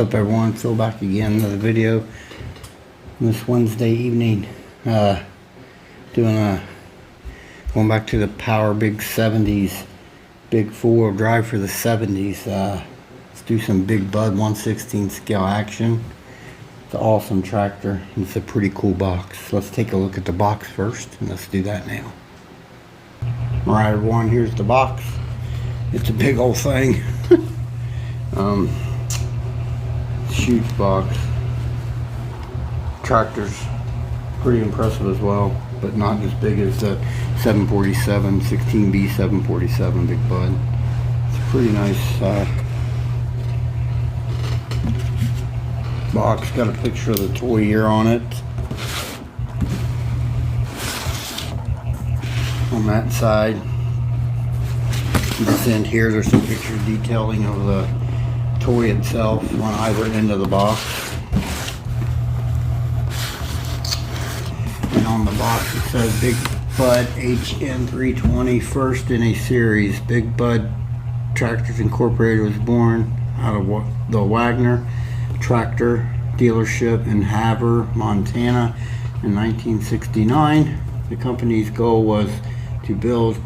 up, everyone? Phil back again, another video this Wednesday evening. Going back to the Power Big 70s, big 4-wheel drive for the 70s. Let's do some Big Bud 1/16 scale action. It's an awesome tractor. It's a pretty cool box. Let's take a look at the box first, and let's do that now. Alright, everyone, here's the box. It's a big old thing. Huge box. Tractor's pretty impressive as well, but not as big as the 747 16B 747 Big Bud. It's a pretty nice box. Got a picture of the toy here on it. On that side, this end here, there's some picture detailing of the toy itself on either end of the box. And on the box it says Big Bud HN320, first in a series. Big Bud Tractors Incorporated was born out of the Wagner Tractor dealership in Havre, Montana in 1969. The company's goal was to build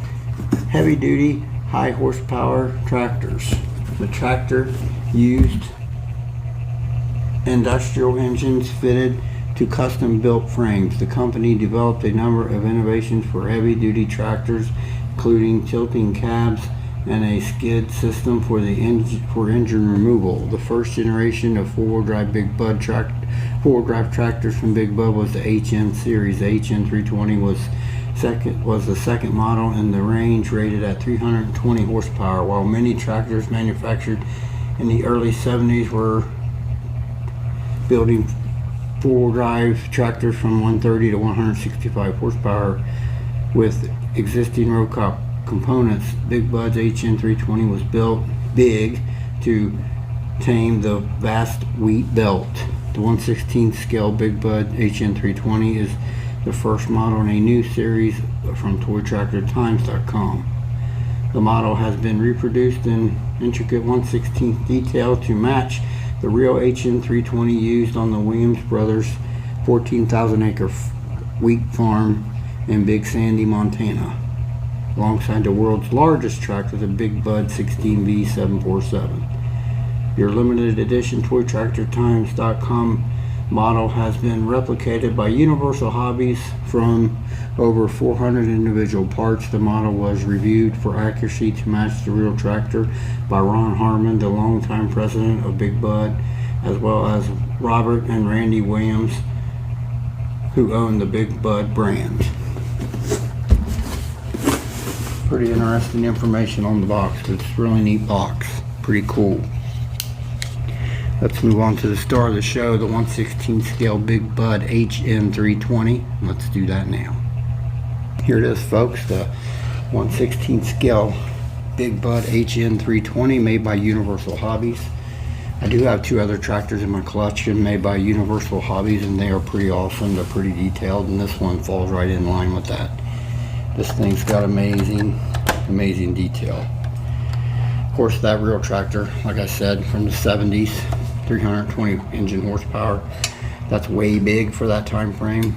heavy-duty, high-horsepower tractors. The tractor used industrial engines fitted to custom-built frames. The company developed a number of innovations for heavy-duty tractors, including tilting cabs and a skid system for engine removal. The first generation of four-wheel drive tractors from Big Bud was the HN series. The HN320 was the second model in the range, rated at 320 horsepower. While many tractors manufactured in the early 70s were building four-wheel drive tractors from 130 to 165 horsepower with existing road components, Big Bud's HN320 was built big to tame the vast wheat belt. The 1/16 scale Big Bud HN320 is the first model in a new series from ToyTractorTimes.com. The model has been reproduced in intricate 1/16 detail to match the real HN320 used on the Williams Brothers 14,000 acre wheat farm in Big Sandy, Montana, alongside the world's largest tractor, the Big Bud 16B 747. Your limited edition ToyTractorTimes.com model has been replicated by Universal Hobbies from over 400 individual parts. The model was reviewed for accuracy to match the real tractor by Ron Harmon, the longtime president of Big Bud, as well as Robert and Randy Williams, who own the Big Bud brand. Pretty interesting information on the box, but it's a really neat box. Pretty cool. Let's move on to the star of the show, the 1/16 scale Big Bud HN320. Let's do that now. Here it is, folks, the 1/16 scale Big Bud HN320 made by Universal Hobbies. I do have two other tractors in my collection made by Universal Hobbies, and they are pretty awesome. They're pretty detailed, and this one falls right in line with that. This thing's got amazing detail. Of course, that real tractor, like I said, from the 70s, 320 engine horsepower. That's way big for that time frame.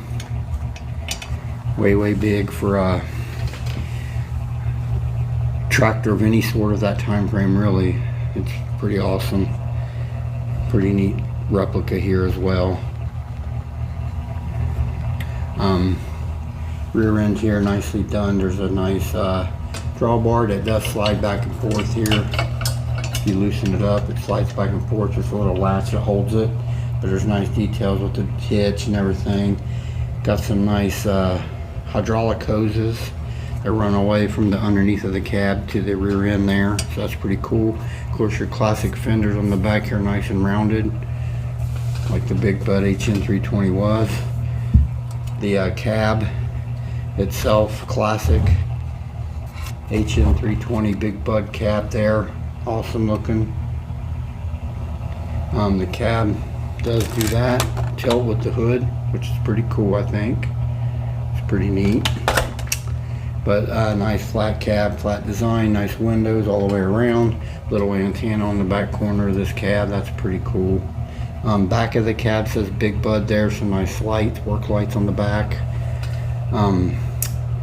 Way big for a tractor of any sort of that time frame, really. It's pretty awesome. Pretty neat replica here as well. Rear end here, nicely done. There's a nice drawbar that does slide back and forth here. If you loosen it up, it slides back and forth. There's a little latch that holds it, but there's nice details with the hitch and everything. Got some nice hydraulic hoses that run away from the underneath of the cab to the rear end there, so that's pretty cool. Of course, your classic fenders on the back here, nice and rounded, like the Big Bud HN320 was. The cab itself, classic HN320 Big Bud cab there, awesome looking. The cab does do that, tilt with the hood, which is pretty cool, I think. It's pretty neat. But nice flat cab, flat design, nice windows all the way around. Little antenna on the back corner of this cab, that's pretty cool. Back of the cab says Big Bud there, some nice lights, work lights on the back.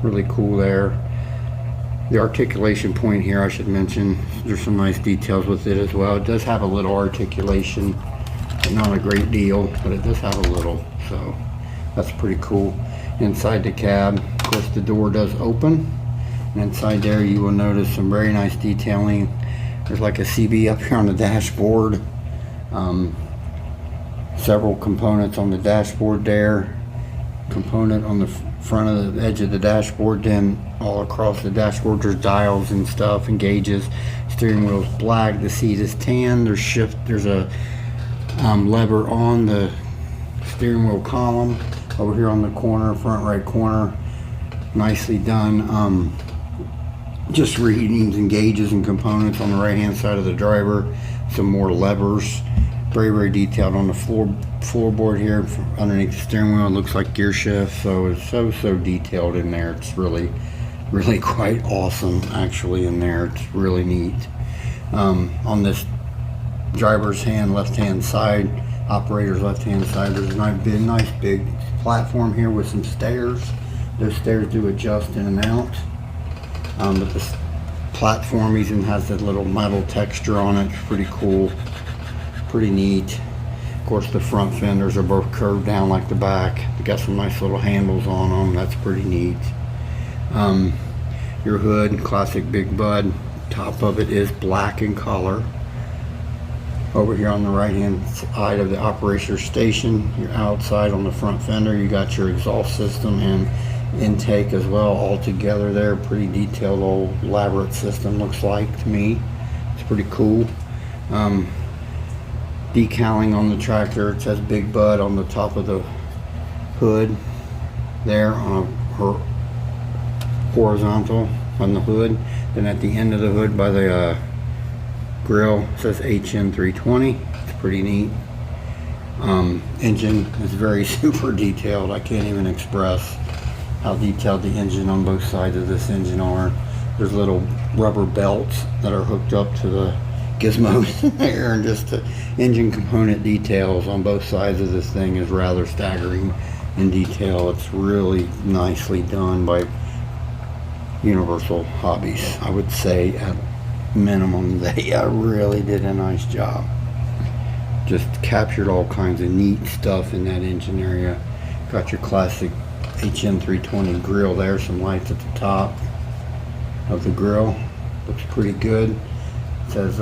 Really cool there. The articulation point here, I should mention, there's some nice details with it as well. It does have a little articulation, but not a great deal, but it does have a little, so that's pretty cool. Inside the cab, of course, the door does open, and inside there you will notice some very nice detailing. There's like a CB up here on the dashboard, several components on the dashboard there, component on the front of the edge of the dashboard, then all across the dashboard there's dials and stuff and gauges. Steering wheel's black, the seat is tan, there's a lever on the steering wheel column over here on the corner, front right corner. Nicely done. Just readings and gauges and components on the right hand side of the driver. Some more levers, very detailed on the floorboard here underneath the steering wheel. It looks like gear shift, so it's so detailed in there. It's really quite awesome actually in there. It's really neat. On this driver's left hand side, operator's left hand side, there's a nice big platform here with some stairs. Those stairs do adjust in and out, but this platform even has that little metal texture on it. It's pretty cool, pretty neat. Of course, the front fenders are both curved down like the back. They got some nice little handles on them. That's pretty neat. Your hood, classic Big Bud. Top of it is black in color. Over here on the right hand side of the operator station, your outside on the front fender, you got your exhaust system and intake as well, all together there. Pretty detailed, old elaborate system, looks like to me. It's pretty cool. Decaling on the tractor, it says Big Bud on the top of the hood there on a horizontal on the hood. Then at the end of the hood by the grill, it says HN320. It's pretty neat. Engine is very super detailed. I can't even express how detailed the engine on both sides of this engine are. There's little rubber belts that are hooked up to the gizmos in there, and just the engine component details on both sides of this thing is rather staggering in detail. It's really nicely done by Universal Hobbies. I would say at minimum they really did a nice job. Just captured all kinds of neat stuff in that engine area. Got your classic HN320 grill there, some lights at the top of the grill. Looks pretty good. It says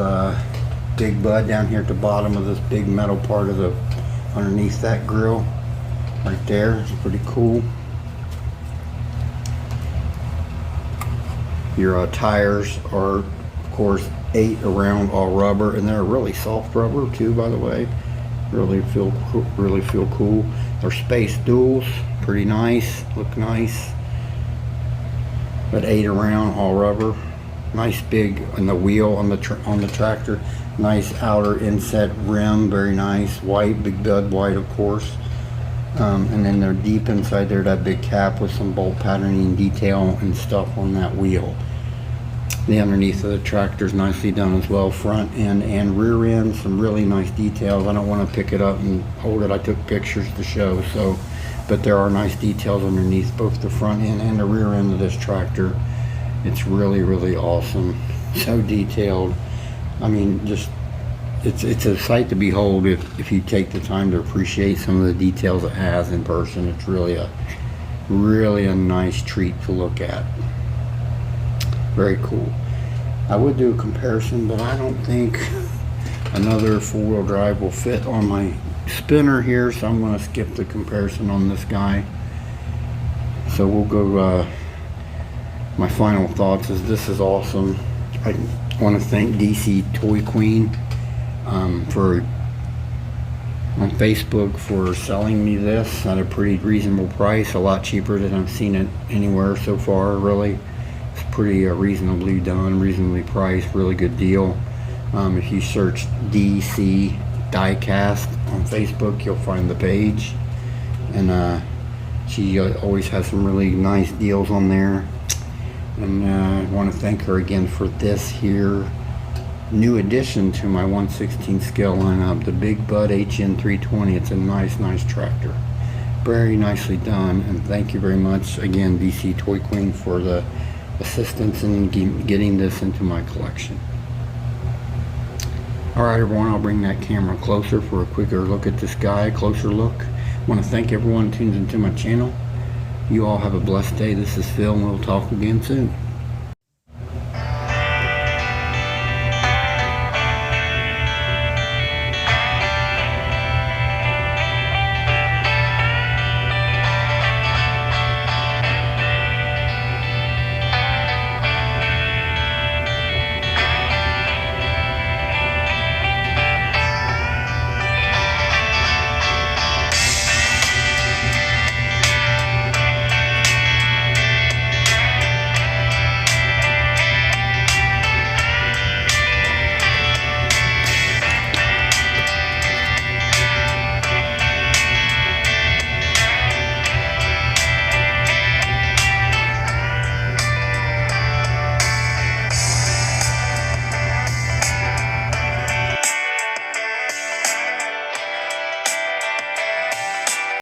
Big Bud down here at the bottom of this big metal part of the underneath that grill right there. It's pretty cool. Your tires are, of course, 8 around, all rubber, and they're really soft rubber too, by the way. Really feel cool. They're space duals, pretty nice, look nice. But 8 around, all rubber. Nice big on the wheel on the tractor. Nice outer inset rim, very nice. White, Big Bud white, of course. And then they're deep inside there, that big cap with some bolt patterning detail and stuff on that wheel. The underneath of the tractor is nicely done as well, front end and rear end, some really nice details. I don't want to pick it up and hold it, I took pictures to show, so, but there are nice details underneath both the front end and the rear end of this tractor. It's really awesome, so detailed. I mean, just it's a sight to behold if you take the time to appreciate some of the details it has in person. It's really a nice treat to look at. Very cool. I would do a comparison, but I don't think another four-wheel drive will fit on my spinner here, so I'm going to skip the comparison on this guy. So we'll go, my final thoughts is this is awesome. I want to thank DC Toy Queen on Facebook for selling me this at a pretty reasonable price, a lot cheaper than I've seen it anywhere so far. Really, it's pretty reasonably done, reasonably priced, really good deal. If you search DC Diecast on Facebook, you'll find the page, and she always has some really nice deals on there. And I want to thank her again for this here new addition to my 1/16 scale lineup, the Big Bud HN320. It's a nice tractor. Very nicely done, and thank you very much again, BC Toy Queen, for the assistance in getting this into my collection. Alright everyone, I'll bring that camera closer for a quicker look at this guy, closer look. I want to thank everyone who tunes into my channel. You all have a blessed day. This is Phil, and we'll talk again soon.